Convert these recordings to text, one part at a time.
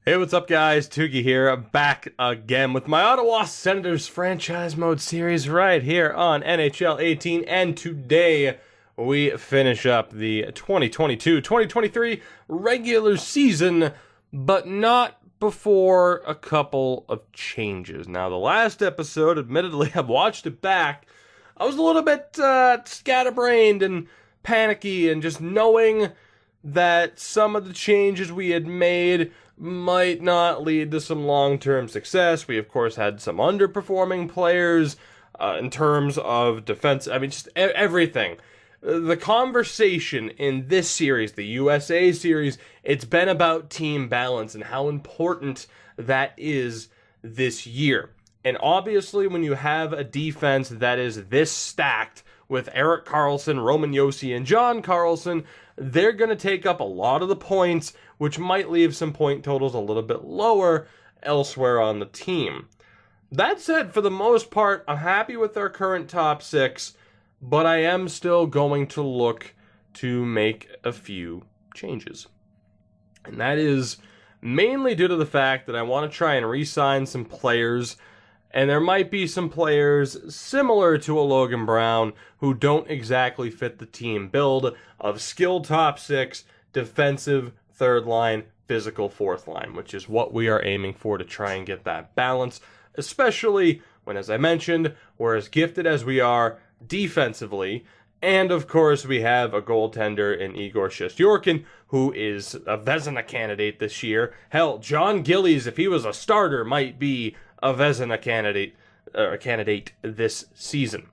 Hey, what's up, guys? Tugi here, back again with my Ottawa Senators franchise mode series right here on NHL 18, and today we finish up the 2022-2023 regular season, but not before a couple of changes. Now, the last episode, admittedly, I've watched it back, I was a little bit scatterbrained and panicky, and just knowing that some of the changes we had made might not lead to some long-term success. We, of course, had some underperforming players in terms of defense. I mean, just everything. The conversation in this series, the USA series, it's been about team balance and how important that is this year. And obviously, when you have a defense that is this stacked with Erik Karlsson, Roman Josi, and John Carlson, they're going to take up a lot of the points, which might leave some point totals a little bit lower elsewhere on the team. That said, for the most part, I'm happy with our current top six, but I am still going to look to make a few changes. And that is mainly due to the fact that I want to try and re-sign some players, and there might be some players similar to a Logan Brown who don't exactly fit the team build of skilled top six, defensive third line, physical fourth line, which is what we are aiming for to try and get that balance, especially when, as I mentioned, we're as gifted as we are defensively. And of course, we have a goaltender in Igor Shesterkin, who is a Vezina candidate this year. Hell, John Gillies, if he was a starter, might be a Vezina candidate this season.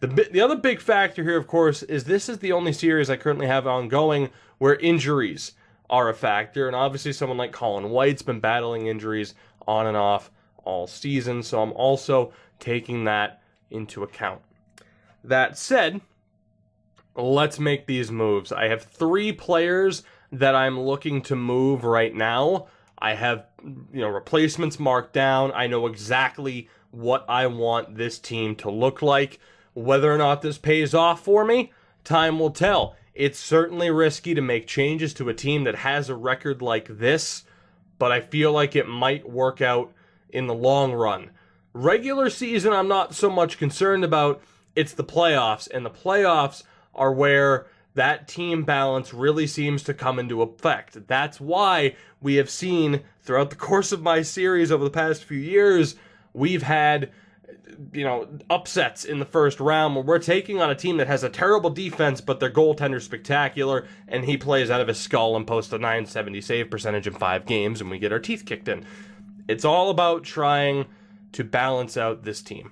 The other big factor here, of course, is this is the only series I currently have ongoing where injuries are a factor, and obviously someone like Colin White's been battling injuries on and off all season, so I'm also taking that into account. That said, let's make these moves. I have 3 players that I'm looking to move right now. I have, replacements marked down. I know exactly what I want this team to look like. Whether or not this pays off for me, time will tell. It's certainly risky to make changes to a team that has a record like this, but I feel like it might work out in the long run. Regular season, I'm not so much concerned about. It's the playoffs, and the playoffs are where that team balance really seems to come into effect. That's why we have seen throughout the course of my series over the past few years, we've had upsets in the first round where we're taking on a team that has a terrible defense, but their goaltender's spectacular, and he plays out of his skull and posts a .970 save percentage in 5 games, and we get our teeth kicked in. It's all about trying to balance out this team.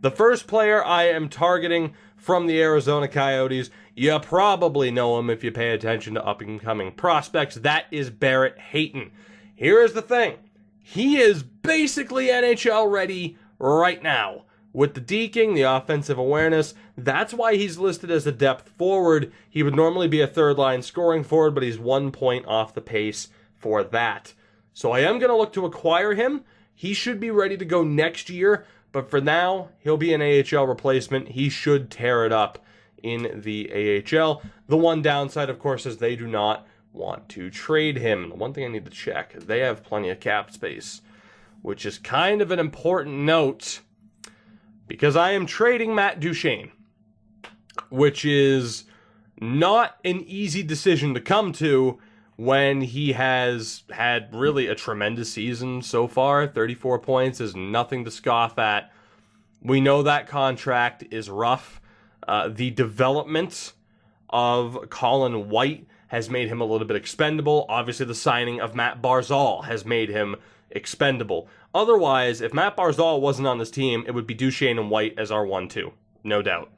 The first player I am targeting from the Arizona Coyotes, you probably know him if you pay attention to up-and-coming prospects. That is Barrett Hayton. Here is the thing. He is basically NHL ready right now. With the deking, the offensive awareness, that's why he's listed as a depth forward. He would normally be a third-line scoring forward, but he's 1 point off the pace for that. So I am going to look to acquire him. He should be ready to go next year, but for now, he'll be an AHL replacement. He should tear it up in the AHL. The one downside, of course, is they do not want to trade him. The one thing I need to check, they have plenty of cap space, which is kind of an important note because I am trading Matt Duchene, which is not an easy decision to come to when he has had really a tremendous season so far. 34 points is nothing to scoff at. We know that contract is rough. The development of Colin White has made him a little bit expendable. Obviously, the signing of Matt Barzal has made him expendable. Otherwise, if Matt Barzal wasn't on this team, it would be Duchene and White as our 1-2, no doubt.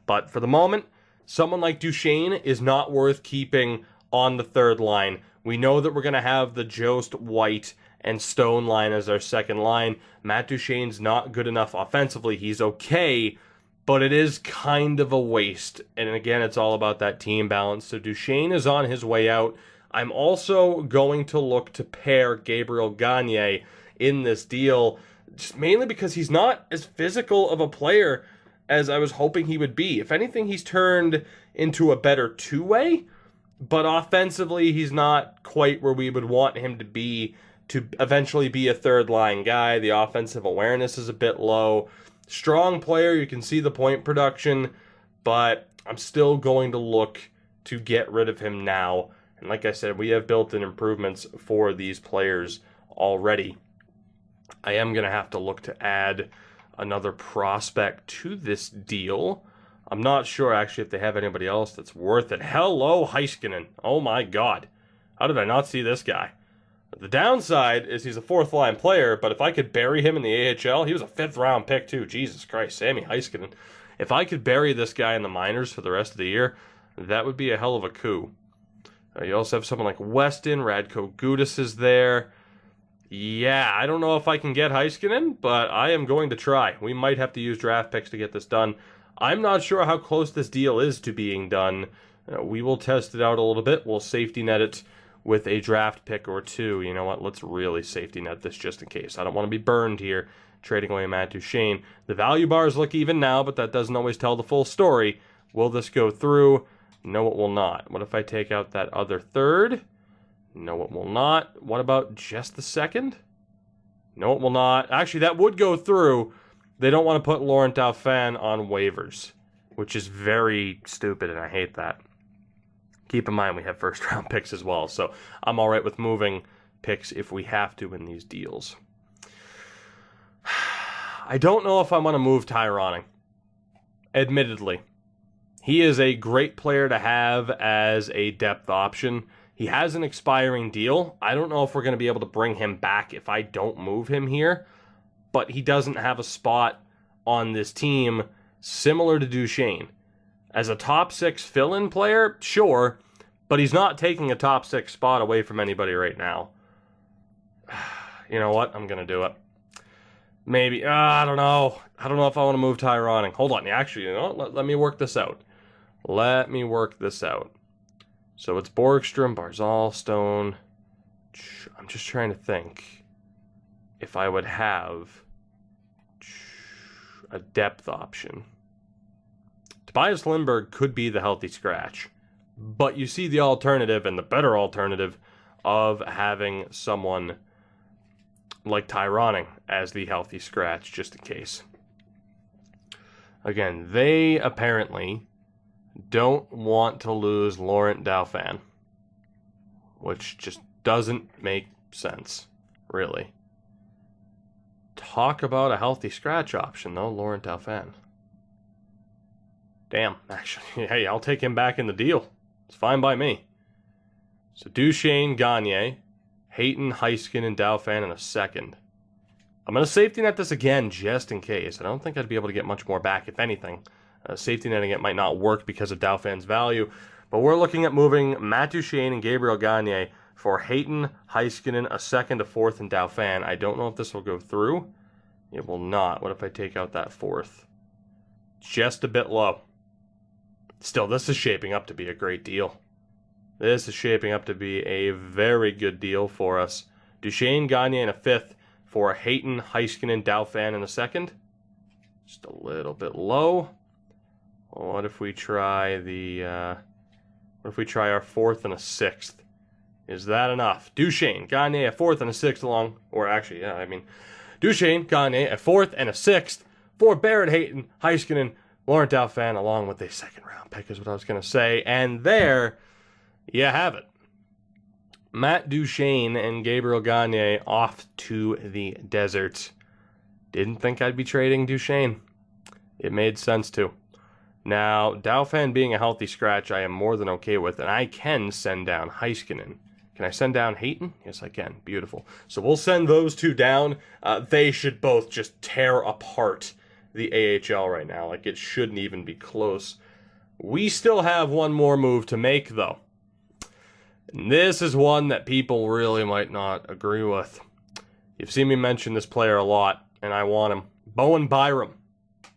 But for the moment, someone like Duchene is not worth keeping on the third line. We know that we're going to have the Jost, White, and Stone line as our second line. Matt Duchene's not good enough offensively. He's okay, but it is kind of a waste. And again, it's all about that team balance. So Duchene is on his way out. I'm also going to look to pair Gabriel Gagne in this deal, just mainly because he's not as physical of a player as I was hoping he would be. If anything, he's turned into a better two-way. but offensively, he's not quite where we would want him to eventually be a third-line guy. The offensive awareness is a bit low. Strong player, you can see the point production, but I'm still going to look to get rid of him now. And like I said, we have built-in improvements for these players already. I am going to have to look to add another prospect to this deal. I'm not sure, actually, if they have anybody else that's worth it. Hello, Heiskanen. Oh, my God. How did I not see this guy? The downside is he's a fourth-line player, but if I could bury him in the AHL, he was a fifth-round pick, too. Jesus Christ, Sammy Heiskanen. If I could bury this guy in the minors for the rest of the year, that would be a hell of a coup. You also have someone like Weston. Radko Gudas is there. Yeah, I don't know if I can get Heiskanen, but I am going to try. We might have to use draft picks to get this done. I'm not sure how close this deal is to being done. We will test it out a little bit. We'll safety net it with a draft pick or two. You know what? Let's really safety net this just in case. I don't want to be burned here trading away Matt Duchene. The value bars look even now, but that doesn't always tell the full story. Will this go through? No, it will not. What if I take out that other third? No, it will not. What about just the second? No, it will not. Actually, that would go through. They don't want to put Laurent Dauphin on waivers, which is very stupid, and I hate that. Keep in mind, we have first-round picks as well, so I'm all right with moving picks if we have to in these deals. I don't know if I want to move Tyroning, admittedly. He is a great player to have as a depth option. He has an expiring deal. I don't know if we're going to be able to bring him back if I don't move him here, but he doesn't have a spot on this team similar to Duchene. As a top six fill-in player, sure, but he's not taking a top six spot away from anybody right now. You know what? I'm going to do it. Maybe. I don't know. I don't know if I want to move Tyroning. Hold on. Actually, you know what? Let me work this out. Let me work this out. So it's Borgstrom, Barzal, Stone. I'm just trying to think if I would have a depth option. Tobias Lindbergh could be the healthy scratch, but you see the alternative and the better alternative of having someone like Tyroning as the healthy scratch, just in case. Again, they apparently don't want to lose Laurent Dauphin, which just doesn't make sense, really. Talk about a healthy scratch option, though, Laurent Dauphin. Damn, actually, hey, I'll take him back in the deal. It's fine by me. So Duchene, Gagne, Hayton, Heiskanen, and Dauphin in a second. I'm going to safety net this again just in case. I don't think I'd be able to get much more back, if anything. Safety netting it might not work because of Dauphin's value, but we're looking at moving Matt Duchene and Gabriel Gagne for Hayton, Heiskanen, a second, a fourth, and Dauphin. I don't know if this will go through. It will not. What if I take out that fourth? Just a bit low. Still, this is shaping up to be a great deal. This is shaping up to be a very good deal for us. Duchene, Gagne in a fifth for Hayton, Heiskanen, Dauphin in a second. Just a little bit low. What if we try our fourth and a sixth? Is that enough? Duchene, Gagne, a fourth and a sixth along, or actually, yeah, I mean, Duchene, Gagne, a fourth and a sixth for Barrett Hayton, Heiskanen, Laurent Dauphin, along with a second round pick is what I was going to say. And there you have it. Matt Duchene and Gabriel Gagne off to the desert. Didn't think I'd be trading Duchene. It made sense to. Now, Dauphin being a healthy scratch, I am more than okay with, and I can send down Heiskanen. Can I send down Hayton? Yes, I can. Beautiful. So we'll send those two down. They should both just tear apart the AHL right now. Like, it shouldn't even be close. We still have one more move to make, though. And this is one that people really might not agree with. You've seen me mention this player a lot, and I want him. Bowen Byram,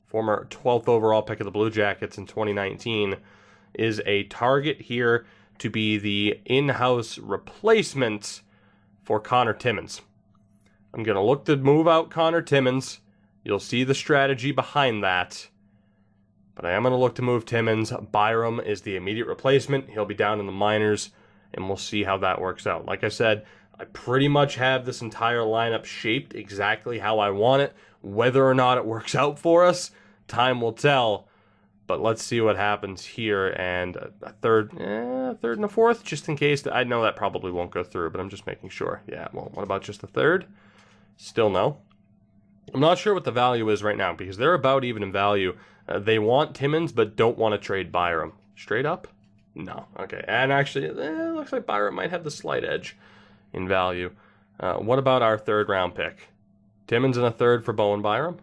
former 12th overall pick of the Blue Jackets in 2019, is a target here to be the in-house replacement for Connor Timmins. I'm going to look to move out Connor Timmins. You'll see the strategy behind that. But I am going to look to move Timmins. Byram is the immediate replacement. He'll be down in the minors, and we'll see how that works out. Like I said, I pretty much have this entire lineup shaped exactly how I want it. Whether or not it works out for us, time will tell. But let's see what happens here. And a third and a fourth, just in case. I know that probably won't go through, but I'm just making sure. Yeah, well, what about just a third? Still no. I'm not sure what the value is right now, because they're about even in value. They want Timmins, but don't want to trade Byram. Straight up? No. Okay, and actually, it looks like Byram might have the slight edge in value. What about our third round pick? Timmins and a third for Bowen Byram?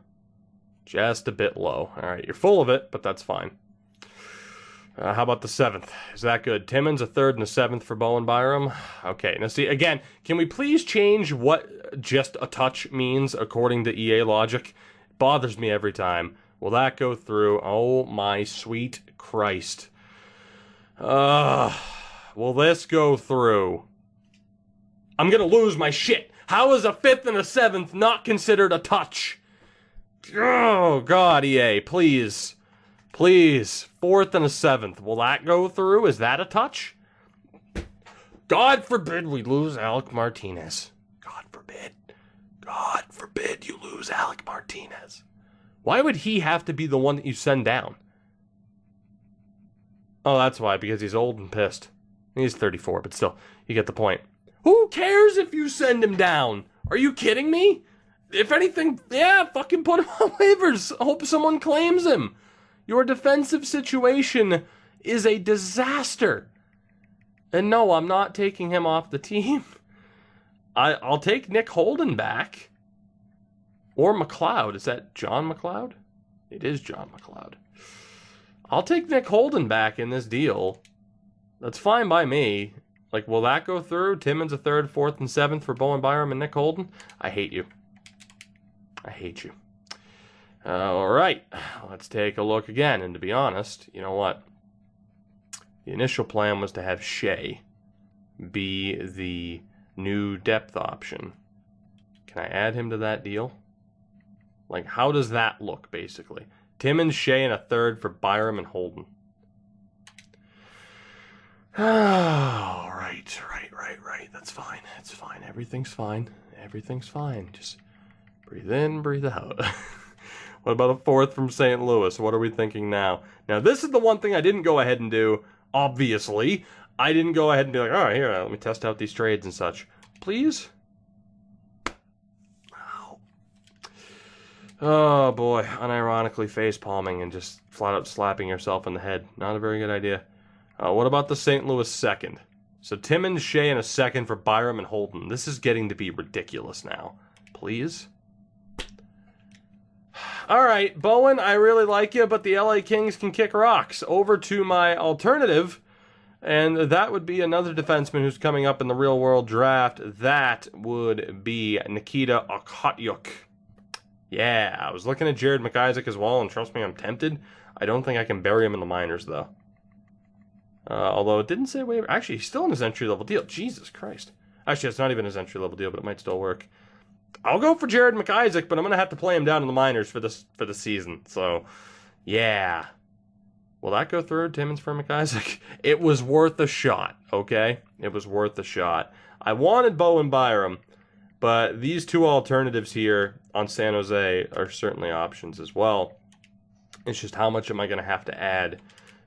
Just a bit low. All right, you're full of it, but that's fine. How about the seventh? Is that good? Timmins, a third and a seventh for Bowen Byram? Okay, now see, again, can we please change what just a touch means according to EA logic? It bothers me every time. Will that go through? Oh my sweet Christ. Will this go through? I'm gonna lose my shit. How is a fifth and a seventh not considered a touch? Oh, God, EA, please. Please. Fourth and a seventh. Will that go through? Is that a touch? God forbid we lose Alec Martinez. God forbid. God forbid you lose Alec Martinez. Why would he have to be the one that you send down? Oh, that's why, because he's old and pissed. He's 34, but still, you get the point. Who cares if you send him down? Are you kidding me? If anything, yeah, fucking put him on waivers. Hope someone claims him. Your defensive situation is a disaster. And no, I'm not taking him off the team. I'll take Nick Holden back. Or McLeod. Is that John McLeod? It is John McLeod. I'll take Nick Holden back in this deal. That's fine by me. Like, will that go through? Timmins a third, fourth, and seventh for Bowen Byram and Nick Holden? I hate you. I hate you. All right, let's take a look again. And to be honest, you know what? The initial plan was to have Shea be the new depth option. Can I add him to that deal? Like, how does that look, basically? Timmins, Shea, and a third for Byram and Holden. Oh, right. That's fine. It's fine. Everything's fine. Everything's fine. Just breathe in, breathe out. What about a fourth from St. Louis? What are we thinking now? Now, this is the one thing I didn't go ahead and do, obviously. I didn't go ahead and be like, all right, here, let me test out these trades and such. Please? Oh, boy. Unironically face-palming and just flat-out slapping yourself in the head. Not a very good idea. What about the St. Louis second? So Timmins, Shea, and a second for Byram and Holden. This is getting to be ridiculous now. Please? All right, Bowen, I really like you, but the LA Kings can kick rocks. Over to my alternative, and that would be another defenseman who's coming up in the real-world draft. That would be Nikita Okatyuk. Yeah, I was looking at Jared McIsaac as well, and trust me, I'm tempted. I don't think I can bury him in the minors, though. Although it didn't say waiver. Actually, he's still in his entry-level deal. Jesus Christ. Actually, it's not even his entry-level deal, but it might still work. I'll go for Jared McIsaac, but I'm going to have to play him down in the minors for the season. So, yeah. Will that go through, Timmins for McIsaac? It was worth a shot, okay? It was worth a shot. I wanted Bowen Byram, but these two alternatives here on San Jose are certainly options as well. It's just how much am I going to have to add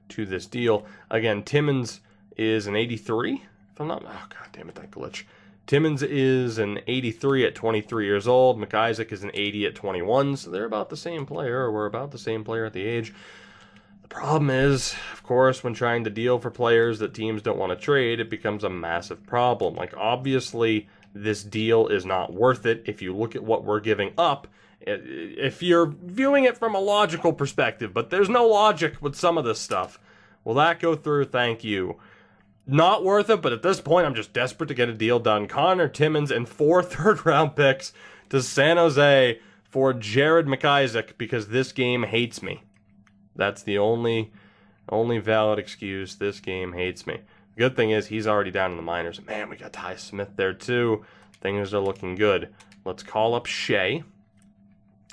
to this deal? Again, Timmins is an 83. If I'm not... Oh, God damn it, that glitch. Timmins is an 83 at 23 years old. McIsaac is an 80 at 21. So they're about the same player, or we're about the same player at the age. The problem is, of course, when trying to deal for players that teams don't want to trade, it becomes a massive problem. Like, obviously, this deal is not worth it if you look at what we're giving up. If you're viewing it from a logical perspective, but there's no logic with some of this stuff. Will that go through? Thank you. Not worth it, but at this point, I'm just desperate to get a deal done. Connor Timmins and 4 third-round picks to San Jose for Jared McIsaac because this game hates me. That's the only valid excuse. This game hates me. The good thing is he's already down in the minors. Man, we got Ty Smith there too. Things are looking good. Let's call up Shea.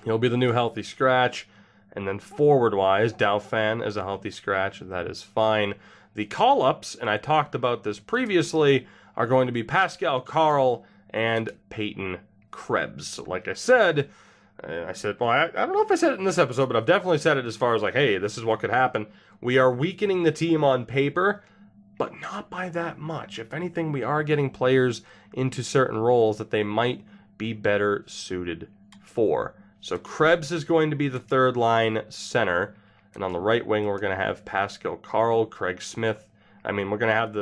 He'll be the new healthy scratch. And then forward-wise, Dauphin is a healthy scratch. That is fine. The call-ups, and I talked about this previously, are going to be Pascal Carl and Peyton Krebs. So like I said, well, I don't know if I said it in this episode, but I've definitely said it as far as like, hey, this is what could happen. We are weakening the team on paper, but not by that much. If anything, we are getting players into certain roles that they might be better suited for. So Krebs is going to be the third line center. And on the right wing, we're going to have Pascal Carl, Craig Smith. I mean, we're going to have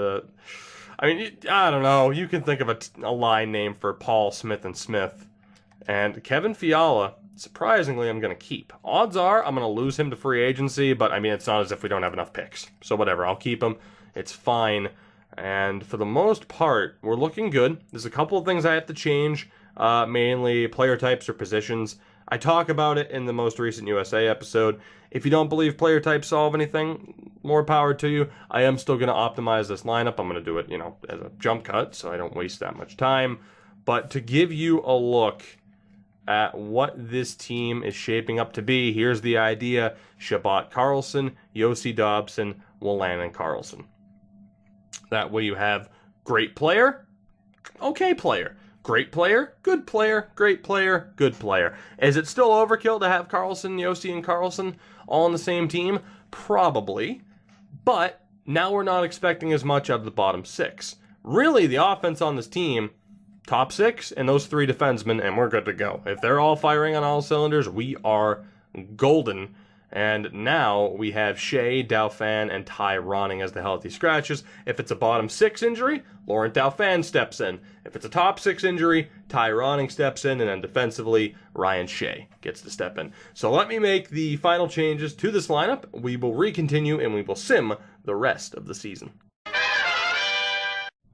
I don't know. You can think of a line name for Paul, Smith, and Smith. And Kevin Fiala, surprisingly, I'm going to keep. Odds are I'm going to lose him to free agency, but I mean, it's not as if we don't have enough picks. So whatever, I'll keep him. It's fine. And for the most part, we're looking good. There's a couple of things I have to change, mainly player types or positions. I talk about it in the most recent USA episode. If you don't believe player types solve anything, more power to you. I am still going to optimize this lineup. I'm going to do it, as a jump cut, so I don't waste that much time. But to give you a look at what this team is shaping up to be, here's the idea. Chabot Carlson, Yossi Dobson, Wolanin Carlson. That way you have great player, okay player. Great player, good player, great player, good player. Is it still overkill to have Carlson, Yossi, and Carlson all on the same team? Probably. But now we're not expecting as much out of the bottom six. Really, the offense on this team, top six and those three defensemen, and we're good to go. If they're all firing on all cylinders, we are golden. And now we have Shea, Dauphin, and Ty Ronning as the healthy scratches. If it's a bottom six injury, Laurent Dauphin steps in. If it's a top six injury, Ty Ronning steps in. And then defensively, Ryan Shea gets to step in. So let me make the final changes to this lineup. We will recontinue and we will sim the rest of the season.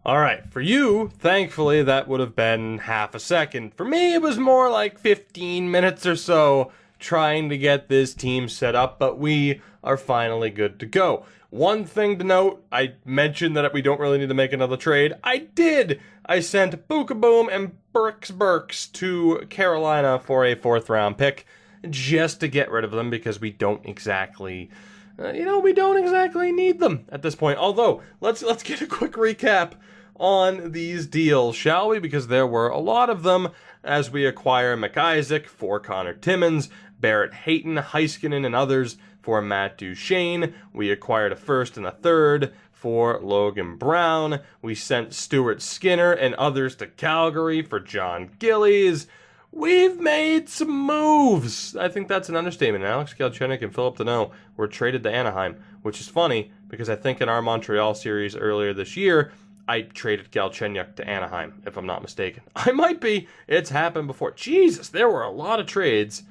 All right, for you, thankfully, that would have been half a second. For me, it was more like 15 minutes or so trying to get this team set up, but we are finally good to go. One thing to note, I mentioned that we don't really need to make another trade. I did! I sent Bookaboom and Burks to Carolina for a 4th round pick just to get rid of them because we don't exactly, need them at this point. Although, let's get a quick recap on these deals, shall we? Because there were a lot of them as we acquire McIsaac for Connor Timmins, Barrett Hayton, Heiskanen, and others for Matt Duchene. We acquired a 1st and a 3rd for Logan Brown. We sent Stuart Skinner and others to Calgary for John Gillies. We've made some moves. I think that's an understatement. Alex Galchenyuk and Philip Deneau were traded to Anaheim, which is funny because I think in our Montreal series earlier this year, I traded Galchenyuk to Anaheim, if I'm not mistaken. I might be. It's happened before. Jesus, there were a lot of trades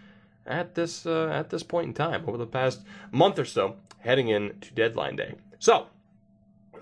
at this point in time over the past month or so, heading into deadline day. So,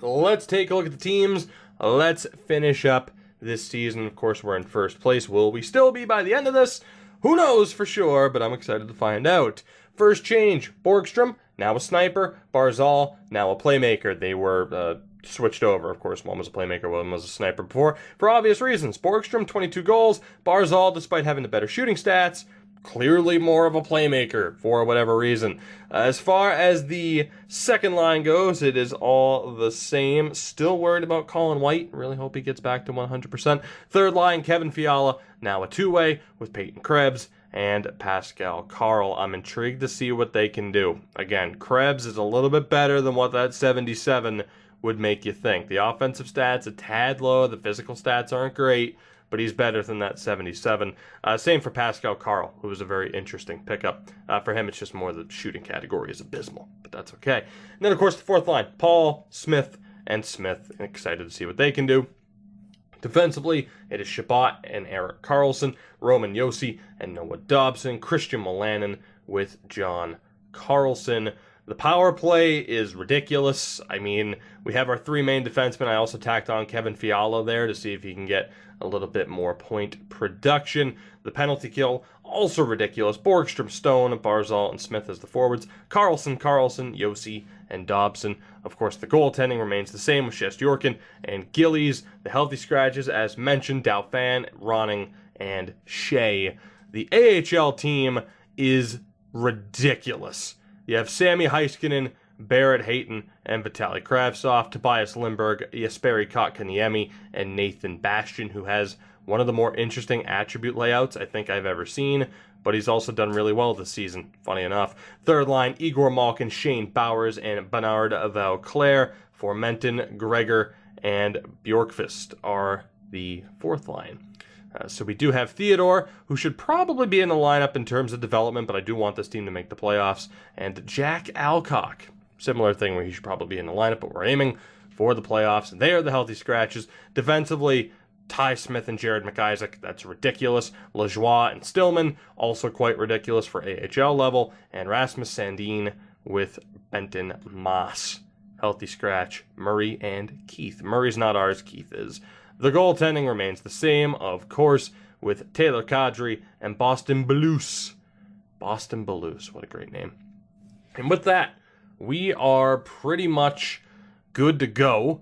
let's take a look at the teams. Let's finish up this season. Of course, we're in first place. Will we still be by the end of this? Who knows for sure, but I'm excited to find out. First change, Borgstrom, now a sniper. Barzal, now a playmaker. They were switched over. Of course, one was a playmaker, one was a sniper before, for obvious reasons. Borgstrom, 22 goals. Barzal, despite having the better shooting stats, clearly more of a playmaker for whatever reason. As far as the second line goes, it is all the same. Still worried about Colin White. Really hope he gets back to 100%. Third line, Kevin Fiala, now a two-way with Peyton Krebs and Pascal Carl. I'm intrigued to see what they can do. Again, Krebs is a little bit better than what that 77 would make you think. The offensive stats a tad low, the physical stats aren't great, but he's better than that 77. Same for Pascal Carl, who was a very interesting pickup. For him, it's just more the shooting category is abysmal, but that's okay. And then, of course, the fourth line, Paul, Smith, and Smith. Excited to see what they can do. Defensively, it is Chabot and Erik Karlsson, Roman Josi and Noah Dobson, Christian Wolanin with John Carlson. The power play is ridiculous. I mean, we have our 3 main defensemen. I also tacked on Kevin Fiala there to see if he can get a little bit more point production. The penalty kill, also ridiculous. Borgstrom, Stone, Barzal, and Smith as the forwards. Carlson, Josi, and Dobson. Of course, the goaltending remains the same with Shesterkin and Gillies. The healthy scratches, as mentioned, Dauphin, Ronning, and Shea. The AHL team is ridiculous. You have Sami Heiskanen, Barrett Hayton, and Vitaly Kravtsov, Tobias Lindberg, Jesperi Kotkaniemi, and Nathan Bastian, who has one of the more interesting attribute layouts I think I've ever seen, but he's also done really well this season, funny enough. Third line, Igor Malkin, Shane Bowers, and Bernard Vauclair. Formenton, Gregor, and Bjorkfist are the fourth line. So we do have Theodore, who should probably be in the lineup in terms of development, but I do want this team to make the playoffs. And Jack Alcock, similar thing where he should probably be in the lineup, but we're aiming for the playoffs. And they are the healthy scratches. Defensively, Ty Smith and Jared McIsaac, that's ridiculous. Lajoie and Stillman, also quite ridiculous for AHL level. And Rasmus Sandin with Benton Moss. Healthy scratch, Murray and Keith. Murray's not ours, Keith is. The goaltending remains the same, of course, with Taylor Kadri and Boston Blues. Boston Blues, what a great name. And with that, we are pretty much good to go.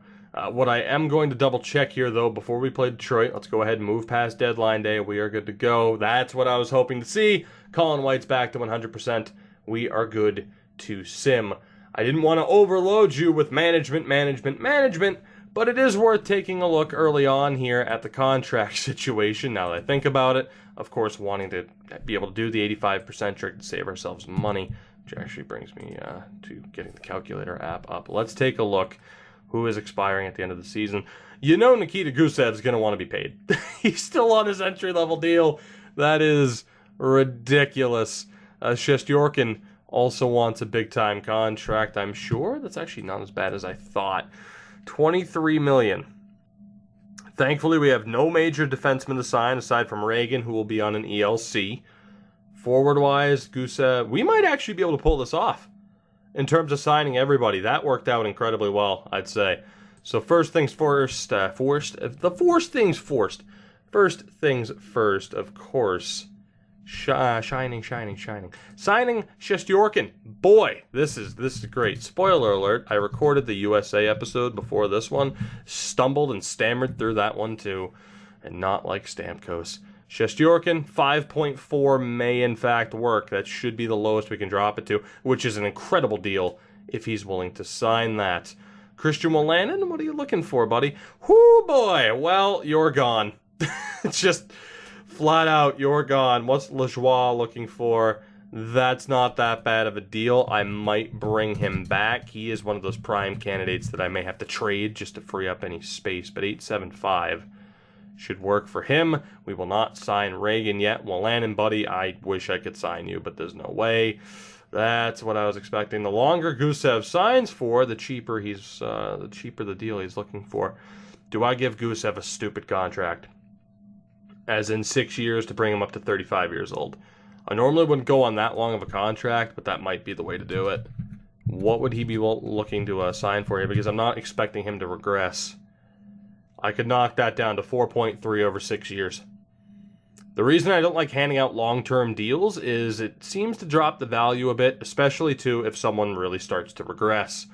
What I am going to double check here, though, before we play Detroit, let's go ahead and move past deadline day. We are good to go. That's what I was hoping to see. Colin White's back to 100%. We are good to sim. I didn't want to overload you with management, but it is worth taking a look early on here at the contract situation. Now that I think about it, of course, wanting to be able to do the 85% trick to save ourselves money, which actually brings me to getting the calculator app up. Let's take a look who is expiring at the end of the season. You know Nikita Gusev is going to want to be paid. He's still on his entry-level deal. That is ridiculous. Shesterkin also wants a big-time contract, I'm sure. That's actually not as bad as I thought. $23 million. Thankfully, we have no major defensemen to sign aside from Reagan, who will be on an ELC. Forward-wise, Gusev, we might actually be able to pull this off in terms of signing everybody. That worked out incredibly well, I'd say. So first things first, First things first, of course. Shining. Signing Shesterkin. Boy, this is great. Spoiler alert, I recorded the USA episode before this one. Stumbled and stammered through that one too. And not like Stamkos. Shesterkin, 5.4 may in fact work. That should be the lowest we can drop it to, which is an incredible deal if he's willing to sign that. Christian Wolanin, what are you looking for, buddy? Whoo boy, well, you're gone. It's just flat out, you're gone. What's Lajoie looking for? That's not that bad of a deal. I might bring him back. He is one of those prime candidates that I may have to trade just to free up any space, but 875 should work for him. We will not sign Reagan yet. Wolanin, buddy, I wish I could sign you, but there's no way. That's what I was expecting. The longer Gusev signs for, the cheaper the deal he's looking for. Do I give Gusev a stupid contract? As in 6 years to bring him up to 35 years old. I normally wouldn't go on that long of a contract, but that might be the way to do it. What would he be looking to sign for here? Because I'm not expecting him to regress. I could knock that down to 4.3 over 6 years. The reason I don't like handing out long-term deals is it seems to drop the value a bit, especially too if someone really starts to regress.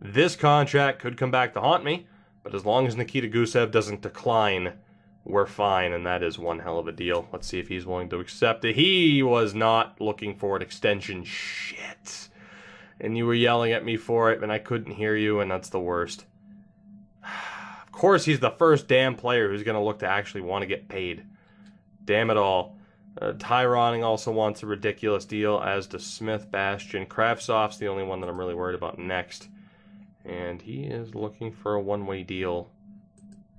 This contract could come back to haunt me, but as long as Nikita Gusev doesn't decline, we're fine, and that is one hell of a deal. Let's see if he's willing to accept it. He was not looking for an extension. Shit. And you were yelling at me for it, and I couldn't hear you, and that's the worst. Of course, he's the first damn player who's going to look to actually want to get paid. Damn it all. Tyroning also wants a ridiculous deal, as does Smith, Bastian. Kravtsov's the only one that I'm really worried about next. And he is looking for a one-way deal,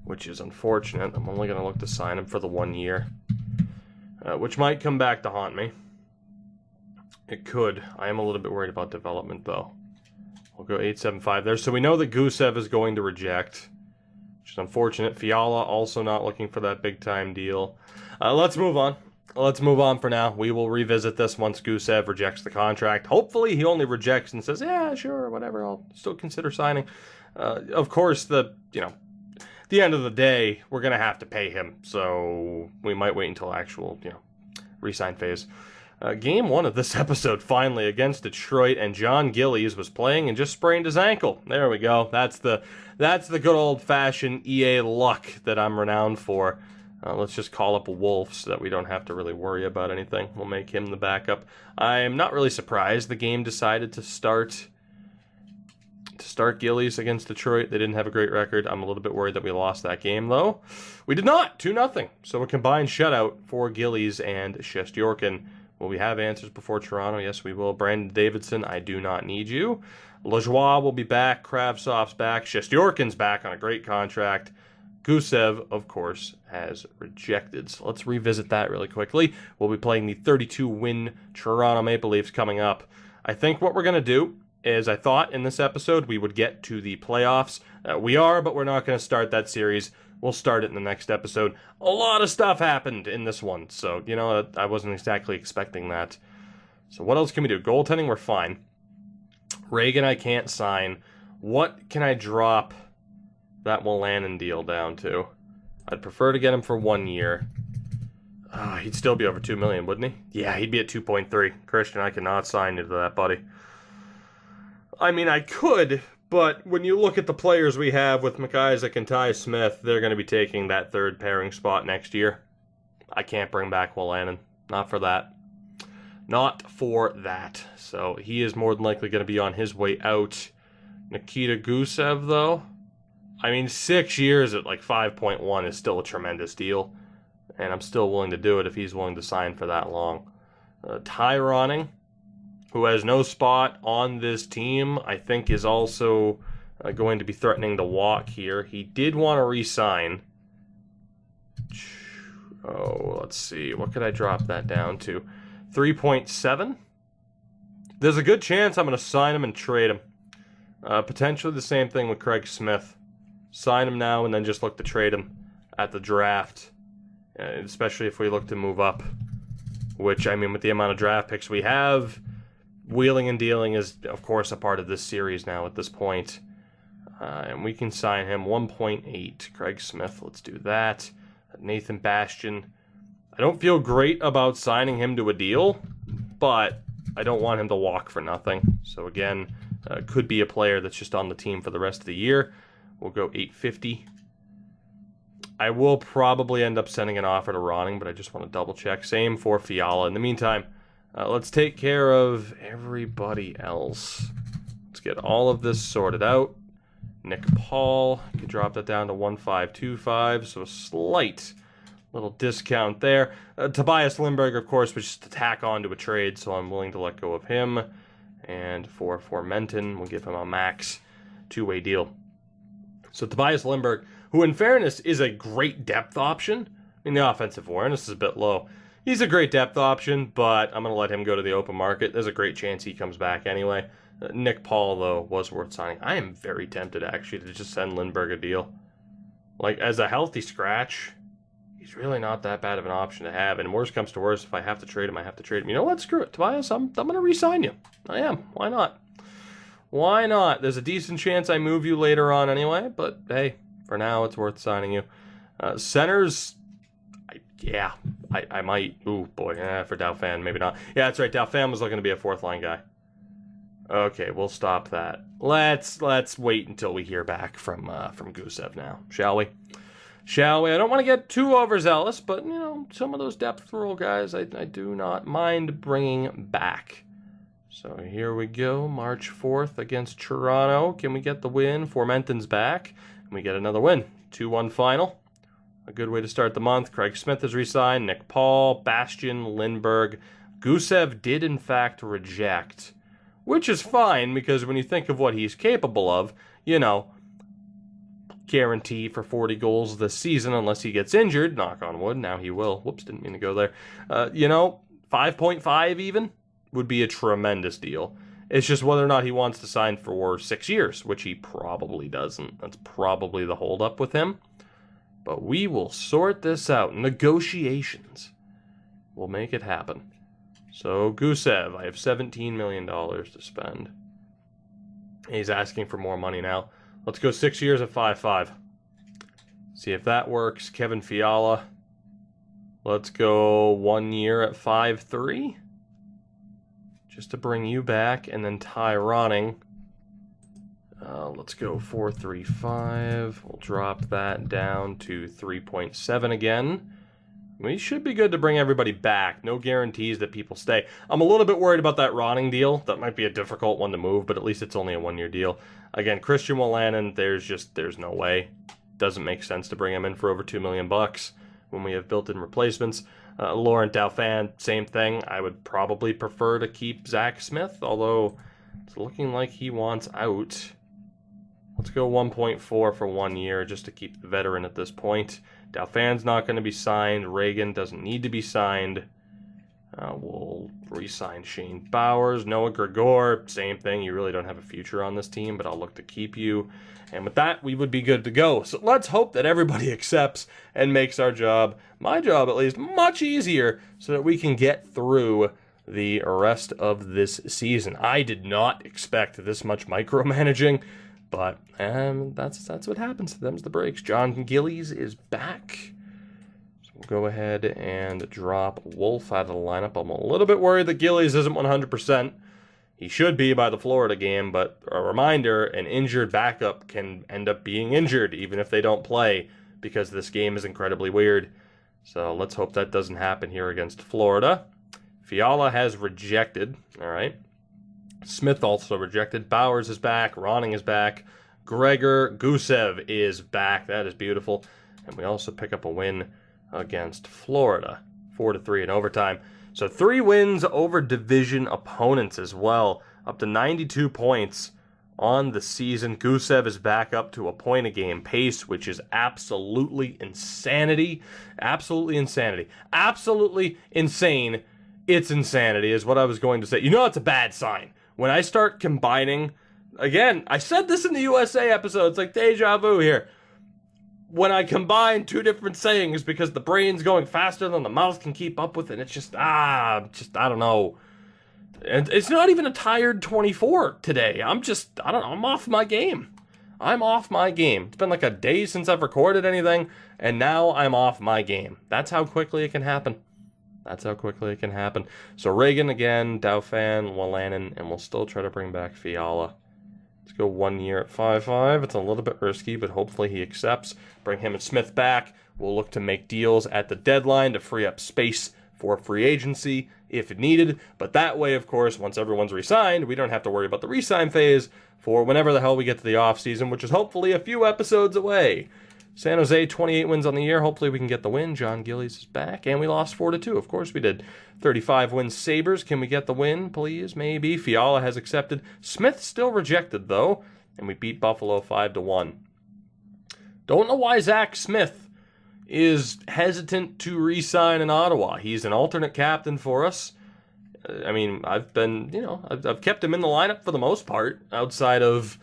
which is unfortunate. I'm only going to look to sign him for the 1 year, which might come back to haunt me. It could. I am a little bit worried about development, though. We'll go 875 there. So we know that Gusev is going to reject, which is unfortunate. Fiala also not looking for that big-time deal. Let's move on. Let's move on for now. We will revisit this once Gusev rejects the contract. Hopefully he only rejects and says, yeah, sure, whatever, I'll still consider signing. Of course, the end of the day, we're going to have to pay him. So we might wait until actual, re-sign phase. Game 1 of this episode, finally, against Detroit, and John Gillies was playing and just sprained his ankle. There we go. That's the good old-fashioned EA luck that I'm renowned for. Let's just call up Wolf so that we don't have to really worry about anything. We'll make him the backup. I'm not really surprised the game decided to start Gillies against Detroit. They didn't have a great record. I'm a little bit worried that we lost that game, though. We did not. 2-0. So a combined shutout for Gillies and Shesterkin. Will we have answers before Toronto? Yes, we will. Brandon Davidson, I do not need you. Lajoie will be back. Kravtsov's back. Shesterkin's back on a great contract. Gusev, of course, has rejected. So let's revisit that really quickly. We'll be playing the 32-win Toronto Maple Leafs coming up. I think what we're going to do is, I thought in this episode we would get to the playoffs. We are, but we're not going to start that series. We'll start it in the next episode. A lot of stuff happened in this one, so, you know, I wasn't exactly expecting that. So what else can we do? Goaltending, we're fine. Reagan, I can't sign. What can I drop that Wolanin deal down to? I'd prefer to get him for 1 year. He'd still be over $2 million, wouldn't he? Yeah, he'd be at 2.3. Christian, I cannot sign you to that, buddy. I mean, I could, but when you look at the players we have with McIsaac and Ty Smith, they're going to be taking that third pairing spot next year. I can't bring back Wolanin. Not for that. Not for that. So he is more than likely going to be on his way out. Nikita Gusev, though, I mean, 6 years at like 5.1 is still a tremendous deal. And I'm still willing to do it if he's willing to sign for that long. Tyroning, who has no spot on this team, I think is also going to be threatening to walk here. He did want to re-sign. Oh, let's see. What could I drop that down to? 3.7? There's a good chance I'm going to sign him and trade him. Potentially the same thing with Craig Smith. Sign him now and then just look to trade him at the draft. Especially if we look to move up. Which, I mean, with the amount of draft picks we have, wheeling and dealing is, of course, a part of this series now at this point. And we can sign him 1.8. Craig Smith, let's do that. Nathan Bastian. I don't feel great about signing him to a deal, but I don't want him to walk for nothing. So again, could be a player that's just on the team for the rest of the year. We'll go 850. I will probably end up sending an offer to Ronning, but I just want to double check. Same for Fiala. In the meantime, let's take care of everybody else. Let's get all of this sorted out. Nick Paul, you can drop that down to 1.525, so a slight little discount there. Tobias Lindbergh, of course, was just to tack on to a trade, so I'm willing to let go of him. And for Menton, we'll give him a max two-way deal. So Tobias Lindbergh, who in fairness is a great depth option. I mean, the offensive awareness is a bit low. He's a great depth option, but I'm going to let him go to the open market. There's a great chance he comes back anyway. Nick Paul, though, was worth signing. I am very tempted, actually, to just send Lindbergh a deal. Like, as a healthy scratch, he's really not that bad of an option to have. And worst comes to worst, if I have to trade him, I have to trade him. You know what? Screw it. Tobias, I'm going to re-sign you. I am. Why not? Why not? There's a decent chance I move you later on anyway, but hey, for now, it's worth signing you. Centers, I might. Ooh, boy, for Dauphin, maybe not. Yeah, that's right. Dauphin was looking to be a fourth-line guy. Okay, we'll stop that. Let's wait until we hear back from Gusev now, shall we? Shall we? I don't want to get too overzealous, but, you know, some of those depth role guys I do not mind bringing back. So here we go, March 4th against Toronto. Can we get the win? Formenton's back, and we get another win. 2-1 final. A good way to start the month. Craig Smith has re-signed. Nick Paul, Bastian, Lindbergh. Gusev did, in fact, reject, which is fine, because when you think of what he's capable of, you know, guarantee for 40 goals this season unless he gets injured, knock on wood, now he will. Whoops, didn't mean to go there. 5.5 even would be a tremendous deal. It's just whether or not he wants to sign for 6 years, which he probably doesn't. That's probably the holdup with him. But we will sort this out. Negotiations. We'll make it happen. So, Gusev, I have $17 million to spend. He's asking for more money now. Let's go 6 years at 5.5. See if that works. Kevin Fiala. Let's go 1 year at 5.3. Just to bring you back. And then Ty Ronning. Let's go 4.35. We'll drop that down to 3.7 again. We should be good to bring everybody back. No guarantees that people stay. I'm a little bit worried about that Ronning deal. That might be a difficult one to move, but at least it's only a 1-year deal. Again, Christian Wolanin, there's no way. Doesn't make sense to bring him in for over $2 million when we have built-in replacements. Laurent Dauphin, same thing. I would probably prefer to keep Zach Smith, although it's looking like he wants out. Let's go 1.4 for 1 year just to keep the veteran at this point. Dauphin's not going to be signed. Reagan doesn't need to be signed. We'll re-sign Shane Bowers. Noah Gregor, same thing. You really don't have a future on this team, but I'll look to keep you. And with that, we would be good to go. So let's hope that everybody accepts and makes our job, my job at least, much easier so that we can get through the rest of this season. I did not expect this much micromanaging, but that's what happens. Them's the breaks. John Gillies is back. So we'll go ahead and drop Wolf out of the lineup. I'm a little bit worried that Gillies isn't 100%. He should be by the Florida game, but a reminder, an injured backup can end up being injured even if they don't play because this game is incredibly weird. So let's hope that doesn't happen here against Florida. Fiala has rejected, all right. Smith also rejected. Bowers is back. Ronning is back. Gregor Gusev is back. That is beautiful. And we also pick up a win against Florida, 4-3 in overtime. So 3 wins over division opponents as well, up to 92 points on the season. Gusev is back up to a point a game pace, which is absolutely insanity. Absolutely insanity. Absolutely insane. It's insanity is what I was going to say. You know it's a bad sign. When I start combining, again, I said this in the USA episode, it's like deja vu here. When I combine 2 different sayings because the brain's going faster than the mouth can keep up with it, it's just, I don't know. And it's not even a tired 24 today. I'm off my game. I'm off my game. It's been like a day since I've recorded anything, and now I'm off my game. That's how quickly it can happen. That's how quickly it can happen. So Reagan again, Dauphin, Wolanin, and we'll still try to bring back Fiala. Let's go 1 year at 5.5. It's a little bit risky, but hopefully he accepts. Bring him and Smith back. We'll look to make deals at the deadline to free up space for free agency if needed. But that way, of course, once everyone's re-signed, we don't have to worry about the re-sign phase for whenever the hell we get to the off-season, which is hopefully a few episodes away. San Jose, 28 wins on the year. Hopefully we can get the win. John Gillies is back. And we lost 4-2. Of course we did. 35 wins Sabres. Can we get the win, please? Maybe. Fiala has accepted. Smith still rejected, though. And we beat Buffalo 5-1. Don't know why Zach Smith is hesitant to re-sign in Ottawa. He's an alternate captain for us. I mean, I've kept him in the lineup for the most part, outside of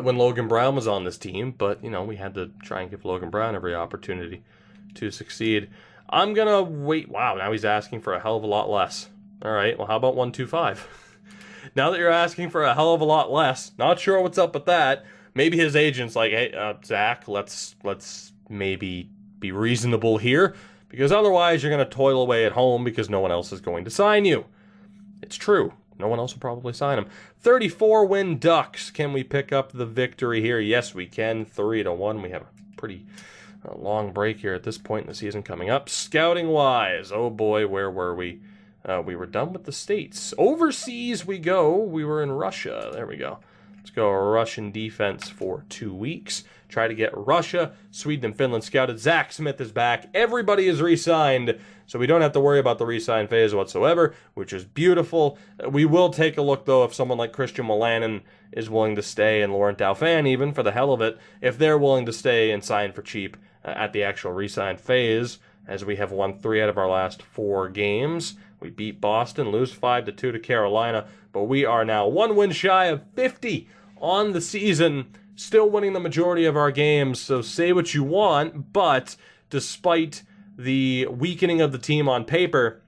when Logan Brown was on this team, but, we had to try and give Logan Brown every opportunity to succeed. I'm going to wait. Wow, now he's asking for a hell of a lot less. All right, well, how about 125? Now that you're asking for a hell of a lot less, not sure what's up with that. Maybe his agent's like, hey, Zach, let's maybe be reasonable here, because otherwise you're going to toil away at home because no one else is going to sign you. It's true. No one else will probably sign him. 34-win Ducks. Can we pick up the victory here? Yes, we can. 3-1. We have a pretty long break here at this point in the season coming up. Scouting-wise, oh boy, where were we? We were done with the States. Overseas we go. We were in Russia. There we go. Let's go Russian defense for 2 weeks. Try to get Russia, Sweden, and Finland scouted. Zach Smith is back. Everybody is re-signed, so we don't have to worry about the re-sign phase whatsoever, which is beautiful. We will take a look, though, if someone like Christian Wolanin is willing to stay, and Laurent Dauphin, even, for the hell of it, if they're willing to stay and sign for cheap at the actual re-sign phase, as we have won 3 out of our last 4 games. We beat Boston, lose 5-2 to Carolina, but we are now 1 win shy of 50 on the season, still winning the majority of our games, so say what you want, but despite the weakening of the team on paper,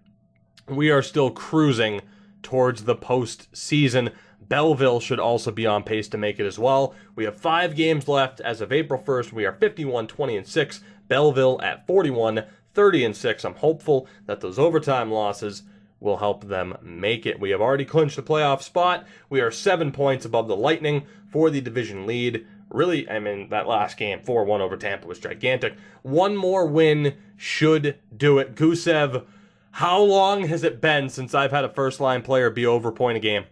we are still cruising towards the postseason. Belleville should also be on pace to make it as well. We have 5 games left as of April 1st. We are 51-20-6. Belleville at 41-30-6. I'm hopeful that those overtime losses will help them make it. We have already clinched the playoff spot. We are 7 points above the Lightning for the division lead. Really, I mean, that last game, 4-1 over Tampa, was gigantic. One more win should do it. Gusev, how long has it been since I've had a first-line player be over a point a game?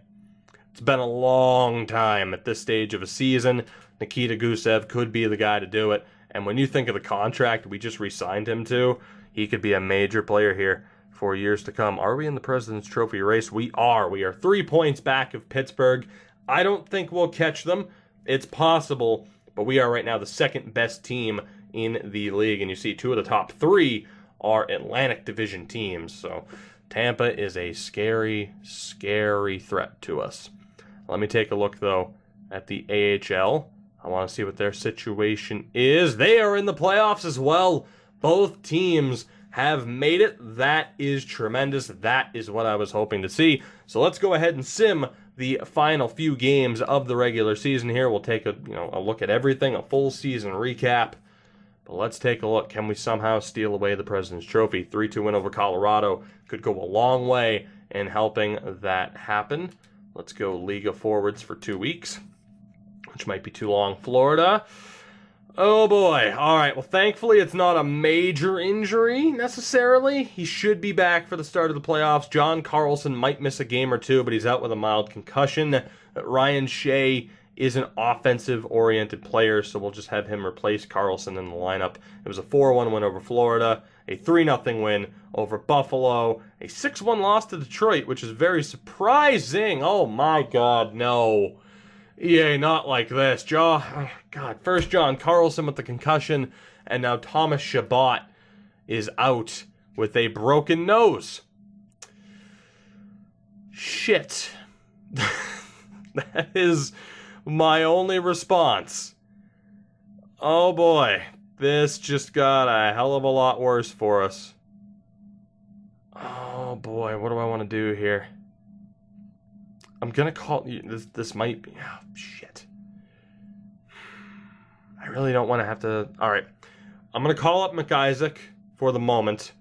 It's been a long time at this stage of a season. Nikita Gusev could be the guy to do it. And when you think of the contract we just re-signed him to, he could be a major player here for years to come. Are we in the President's Trophy race? We are. We are 3 points back of Pittsburgh. I don't think we'll catch them. It's possible, but we are right now the second best team in the league. And you see 2 of the top 3 are Atlantic Division teams. So Tampa is a scary, scary threat to us. Let me take a look, though, at the AHL. I want to see what their situation is. They are in the playoffs as well. Both teams have made it. That is tremendous. That is what I was hoping to see. So let's go ahead and sim the final few games of the regular season here. We'll take a look at everything, a full season recap. But let's take a look. Can we somehow steal away the President's Trophy? 3-2 win over Colorado could go a long way in helping that happen. Let's go Liga forwards for 2 weeks, which might be too long. Florida. Oh boy. All right. Well, thankfully it's not a major injury necessarily. He should be back for the start of the playoffs. John Carlson might miss a game or two, but he's out with a mild concussion. Ryan Shea is an offensive-oriented player, so we'll just have him replace Carlson in the lineup. It was a 4-1 win over Florida, a 3-0 win over Buffalo, a 6-1 loss to Detroit, which is very surprising. Oh my God, no. EA, not like this. First John Carlson with the concussion, and now Thomas Chabot is out with a broken nose. Shit. That is my only response. Oh boy, this just got a hell of a lot worse for us. Oh boy, what do I want to do here? I'm gonna call this might be shit. I really don't want to have to. All right, I'm gonna call up McIsaac for the moment.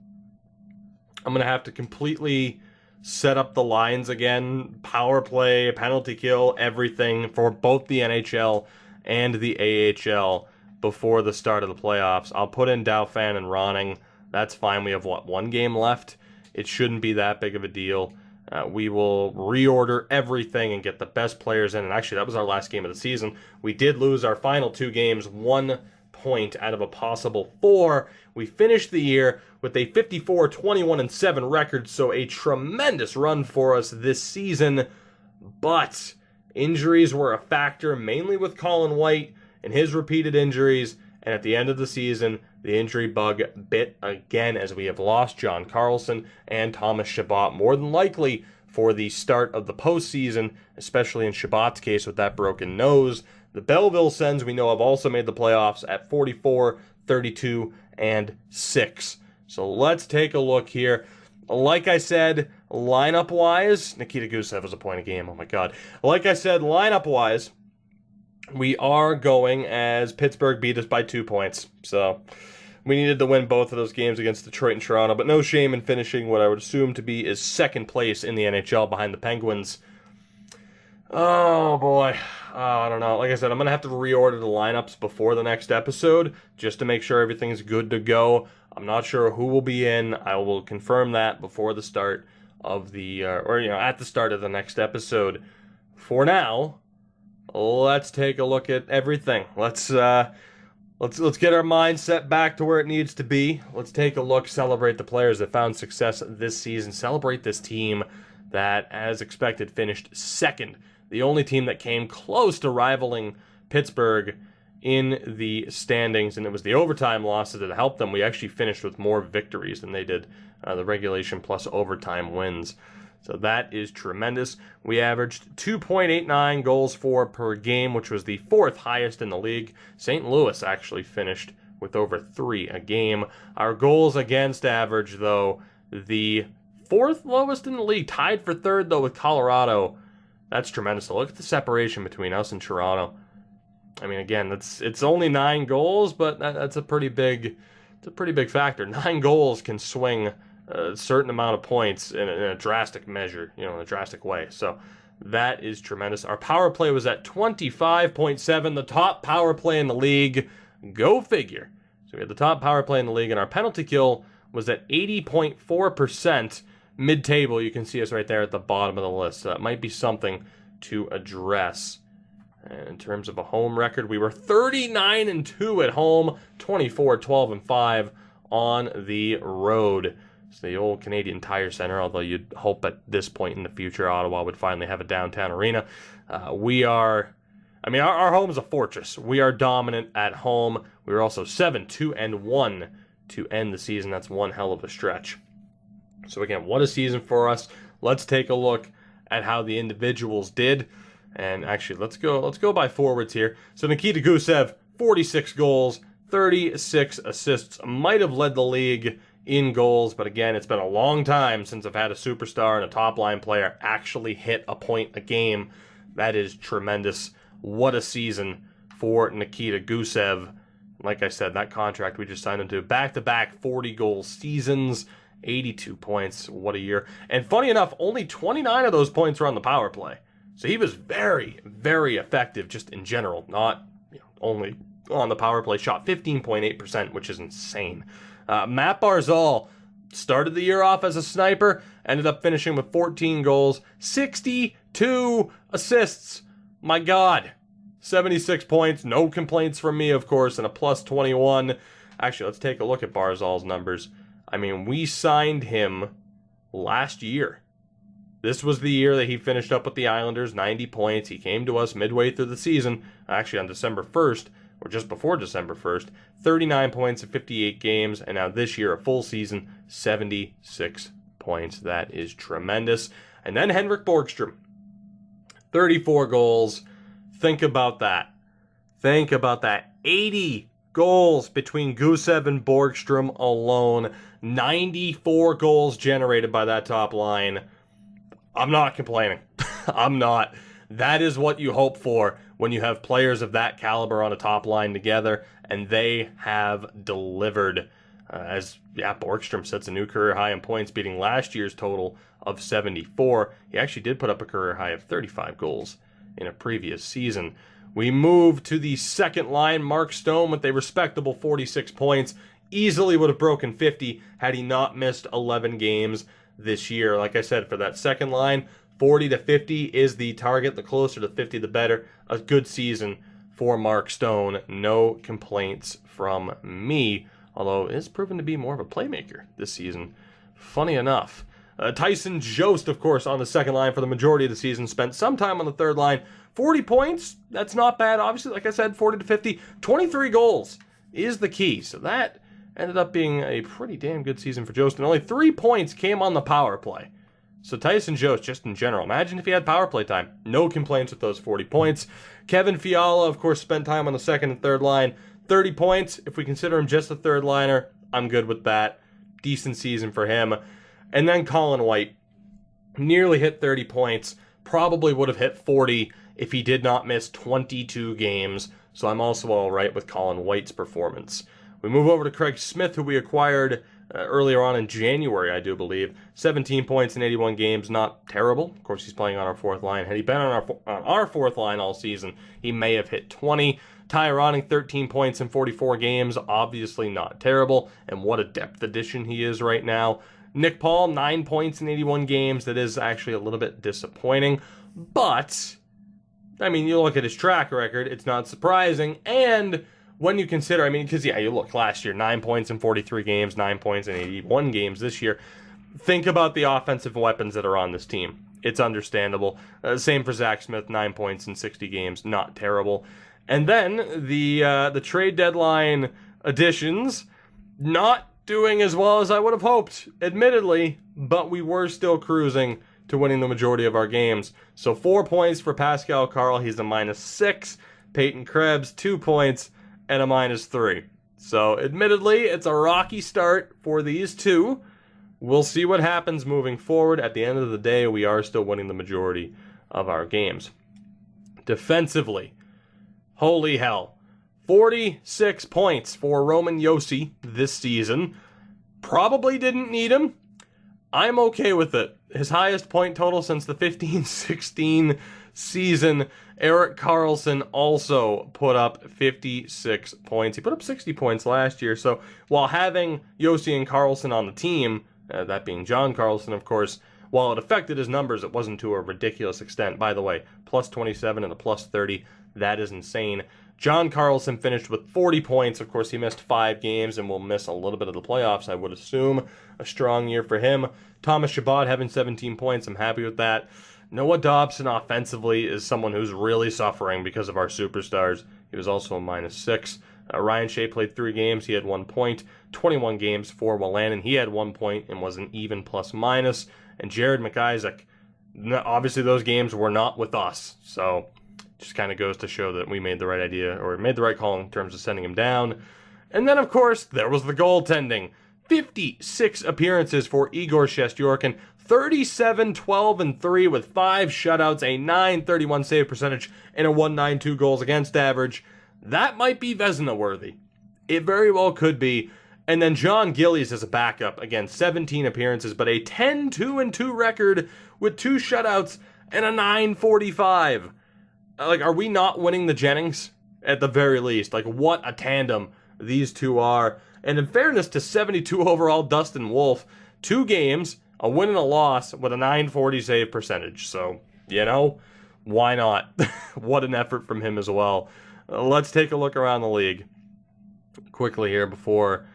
I'm gonna have to completely set up the lines again, power play, penalty kill, everything for both the NHL and the AHL before the start of the playoffs. I'll put in Dauphin and Ronning. That's fine. We have, 1 game left? It shouldn't be that big of a deal. We will reorder everything and get the best players in. And actually, that was our last game of the season. We did lose our final 2 games, 1 point out of a possible 4. We finished the year with a 54-21-7 record, so a tremendous run for us this season. But injuries were a factor, mainly with Colin White and his repeated injuries. And at the end of the season, the injury bug bit again as we have lost John Carlson and Thomas Chabot, more than likely for the start of the postseason, especially in Chabot's case with that broken nose. The Belleville Sens, we know, have also made the playoffs at 44, 32, and 6. So let's take a look here. Like I said, lineup-wise, Nikita Gusev was a point a game. Oh my God. Like I said, lineup-wise, we are going as Pittsburgh beat us by 2 points. So we needed to win both of those games against Detroit and Toronto, but no shame in finishing what I would assume to be is second place in the NHL behind the Penguins. Oh boy. I don't know. Like I said, I'm going to have to reorder the lineups before the next episode just to make sure everything's good to go. I'm not sure who will be in. I will confirm that before the start of the, at the start of the next episode. For now, let's take a look at everything. Let's get our mindset back to where it needs to be. Let's take a look, celebrate the players that found success this season, celebrate this team that, as expected, finished second. The only team that came close to rivaling Pittsburgh in the standings, and it was the overtime losses that helped them. We actually finished with more victories than they did the regulation plus overtime wins. So that is tremendous. We averaged 2.89 goals for per game, which was the 4th highest in the league. St. Louis actually finished with over 3 a game. Our goals against average, though, the 4th lowest in the league, tied for 3rd, though, with Colorado. That's tremendous. So look at the separation between us and Toronto. I mean, again, it's only 9 goals, but that's a pretty big factor. 9 goals can swing a certain amount of points in a drastic measure, in a drastic way. So That is tremendous. Our power play was at 25.7, the top power play in the league. Go figure. So we had the top power play in the league, and our penalty kill was at 80.4%. Mid-table, you can see us right there at the bottom of the list. So that might be something to address. And in terms of a home record, we were 39-2 at home, 24-12-5 on the road. It's the old Canadian Tire Center, although you'd hope at this point in the future Ottawa would finally have a downtown arena. Our home is a fortress. We are dominant at home. We were also 7-2-1 to end the season. That's one hell of a stretch. So again, what a season for us. Let's take a look at how the individuals did. And actually, let's go by forwards here. So Nikita Gusev, 46 goals, 36 assists. Might have led the league in goals, but again, it's been a long time since I've had a superstar and a top-line player actually hit a point a game. That is tremendous. What a season for Nikita Gusev. Like I said, that contract we just signed him to, back-to-back 40-goal seasons, 82 points. What a year. And funny enough, only 29 of those points were on the power play. So he was very, very effective just in general, not only on the power play. Shot 15.8%, which is insane. Matt Barzal started the year off as a sniper, ended up finishing with 14 goals, 62 assists. My God. 76 points, no complaints from me, of course, and a plus 21. Actually, let's take a look at Barzal's numbers. I mean, we signed him last year. This was the year that he finished up with the Islanders, 90 points. He came to us midway through the season, actually on December 1st, or just before December 1st, 39 points in 58 games, and now this year, a full season, 76 points. That is tremendous. And then Henrik Borgstrom, 34 goals. Think about that. 80 goals between Gusev and Borgstrom alone. 94 goals generated by that top line. I'm not complaining. I'm not. That is what you hope for when you have players of that caliber on a top line together, and they have delivered. Borgstrom sets a new career high in points, beating last year's total of 74. He actually did put up a career high of 35 goals in a previous season. We move to the second line. Mark Stone with a respectable 46 points. Easily would have broken 50 had he not missed 11 games this year. Like I said, for that second line, 40 to 50 is the target. The closer to 50, the better. A good season for Mark Stone. No complaints from me, although it is proven to be more of a playmaker this season. Funny enough. Tyson Jost, of course, on the second line for the majority of the season. Spent some time on the third line. 40 points, that's not bad. Obviously, like I said, 40 to 50. 23 goals is the key. So that ended up being a pretty damn good season for Jost. And only 3 points came on the power play. So Tyson Jost, just in general, imagine if he had power play time. No complaints with those 40 points. Kevin Fiala, of course, spent time on the second and third line. 30 points. If we consider him just a third liner, I'm good with that. Decent season for him. And then Colin White nearly hit 30 points. Probably would have hit 40 if he did not miss 22 games. So I'm also all right with Colin White's performance. We move over to Craig Smith, who we acquired earlier on in January, I do believe. 17 points in 81 games, not terrible. Of course, he's playing on our fourth line. Had he been on our fourth line all season, he may have hit 20. Ty Ronning, 13 points in 44 games, obviously not terrible. And what a depth addition he is right now. Nick Paul, 9 points in 81 games. That is actually a little bit disappointing. But, I mean, you look at his track record, it's not surprising. And when you consider, because you look last year, 9 points in 43 games, 9 points in 81 games this year. Think about the offensive weapons that are on this team. It's understandable. Same for Zach Smith, 9 points in 60 games, not terrible. And then the trade deadline additions, not doing as well as I would have hoped, admittedly, but we were still cruising to winning the majority of our games. So 4 points for Pascal Carl, he's a -6. Peyton Krebs, 2 points and a -3. So admittedly, it's a rocky start for these two. We'll see what happens moving forward. At the end of the day, we are still winning the majority of our games. Defensively, holy hell. 46 points for Roman Josi this season. Probably didn't need him. I'm okay with it. His highest point total since the 15-16 season. Erik Karlsson also put up 56 points. He put up 60 points last year. So while having Josi and Karlsson on the team, that being John Karlsson, of course, while it affected his numbers, it wasn't to a ridiculous extent. By the way, plus 27 and a plus 30. That is insane. John Karlsson finished with 40 points. Of course, he missed 5 games and will miss a little bit of the playoffs, I would assume. A strong year for him. Thomas Chabot having 17 points. I'm happy with that. Noah Dobson offensively is someone who's really suffering because of our superstars. He was also a -6. Ryan Shea played 3 games. He had 1 point. 21 games for Wolanin. He had 1 point and was an even plus-minus. And Jared McIsaac, obviously those games were not with us. So just kind of goes to show that we made the right idea, or made the right call in terms of sending him down. And then, of course, there was the goaltending. 56 appearances for Igor Shesterkin. 37, 12, and 3 with 5 shutouts, a .931 save percentage, and a .192 goals against average. That might be Vezina worthy. It very well could be. And then John Gillies as a backup. Again, 17 appearances, but a 10-2-2 record with 2 shutouts and a .945. Like, are we not winning the Jennings? At the very least. Like, what a tandem these two are. And in fairness to 72 overall Dustin Wolf, 2 games, a win and a loss with a .940 save percentage. So, you know, why not? What an effort from him as well. Let's take a look around the league quickly here before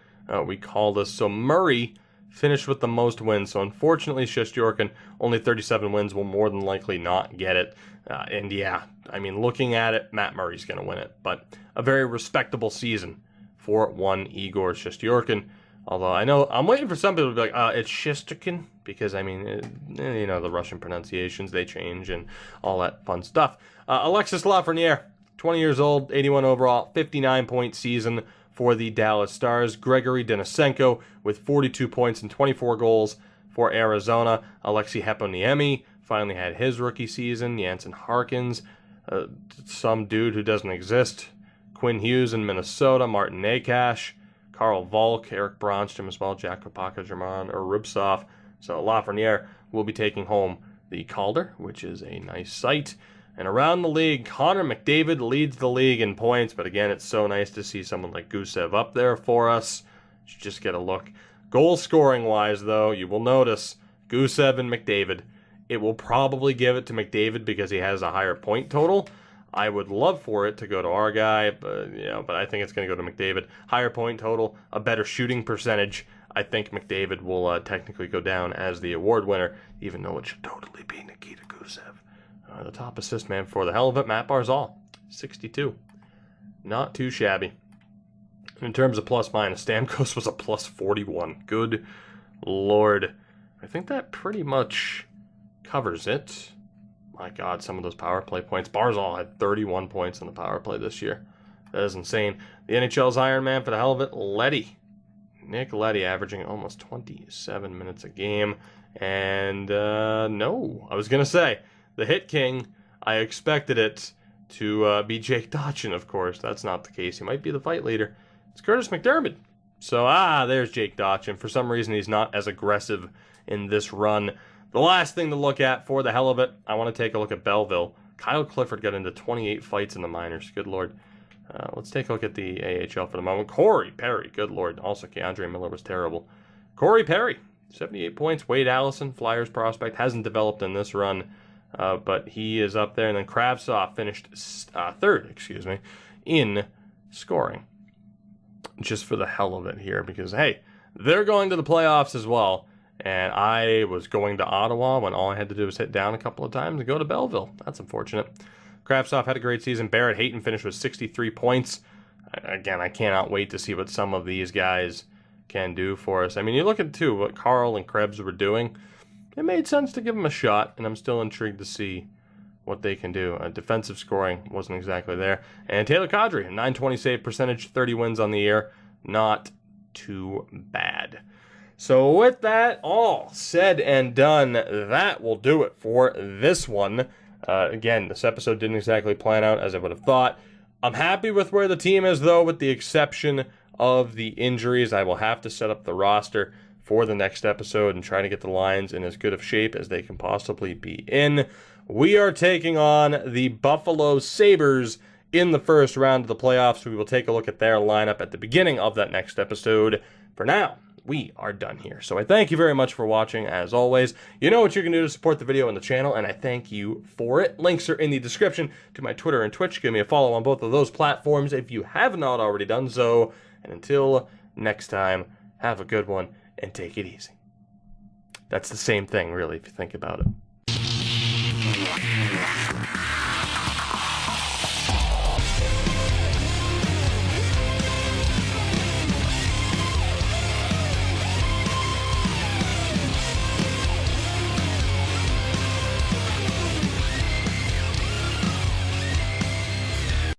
we call this. So Murray finished with the most wins. So unfortunately, Shesterkin, only 37 wins, will more than likely not get it. And yeah, I mean, looking at it, Matt Murray's going to win it. But a very respectable season for one Igor Shesterkin. Although I know I'm waiting for some people to be like, it's Shesterkin, because I mean, you know, the Russian pronunciations, they change and all that fun stuff. Alexis Lafreniere, 20 years old, 81 overall, 59-point season for the Dallas Stars. Gregory Denisenko with 42 points and 24 goals for Arizona. Alexei Heponiemi finally had his rookie season. Jansen Harkins, some dude who doesn't exist. Quinn Hughes in Minnesota. Martin Nakash. Carl Volk, Eric Bronstrom as well, Jack Kopaka, German, or Rubtsov. So Lafreniere will be taking home the Calder, which is a nice sight. And around the league, Connor McDavid leads the league in points, but again, it's so nice to see someone like Gusev up there for us. Just get a look. Goal scoring wise, though, you will notice Gusev and McDavid. It will probably give it to McDavid because he has a higher point total. I would love for it to go to our guy, but I think it's going to go to McDavid. Higher point total, a better shooting percentage. I think McDavid will technically go down as the award winner, even though it should totally be Nikita Gusev. The top assist man for the hell of it, Matt Barzal, 62. Not too shabby. In terms of plus-minus, Stamkos was a plus 41. Good Lord. I think that pretty much covers it. My God, some of those power play points. Barzal had 31 points in the power play this year. That is insane. The NHL's Iron Man for the hell of it, Leddy. Nick Leddy averaging almost 27 minutes a game. And, no, I was going to say, the hit king, I expected it to be Jake Duchene, of course. That's not the case. He might be the fight leader. It's Curtis McDermott. So, there's Jake Duchene. For some reason, he's not as aggressive in this run. The last thing to look at for the hell of it, I want to take a look at Belleville. Kyle Clifford got into 28 fights in the minors. Good Lord. Let's take a look at the AHL for the moment. Corey Perry. Good Lord. Also, Keandre Miller was terrible. Corey Perry, 78 points. Wade Allison, Flyers prospect, hasn't developed in this run, but he is up there. And then Kravtsov finished third, in scoring. Just for the hell of it here, because, hey, they're going to the playoffs as well. And I was going to Ottawa when all I had to do was hit down a couple of times and go to Belleville. That's unfortunate. Kravtsov had a great season. Barrett Hayton finished with 63 points. Again, I cannot wait to see what some of these guys can do for us. I mean, you look at, too, what Carl and Krebs were doing. It made sense to give them a shot, and I'm still intrigued to see what they can do. Defensive scoring wasn't exactly there. And Taylor Kadri, a .920 save percentage, 30 wins on the year. Not too bad. So with that all said and done, that will do it for this one. Again, this episode didn't exactly plan out as I would have thought. I'm happy with where the team is, though, with the exception of the injuries. I will have to set up the roster for the next episode and trying to get the lines in as good of shape as they can possibly be in. We are taking on the Buffalo Sabres in the first round of the playoffs. We will take a look at their lineup at the beginning of that next episode. For now, we are done here. So I thank you very much for watching, as always. You know what you can do to support the video and the channel, and I thank you for it. Links are in the description to my Twitter and Twitch. Give me a follow on both of those platforms if you have not already done so. And until next time, have a good one and take it easy. That's the same thing, really, if you think about it.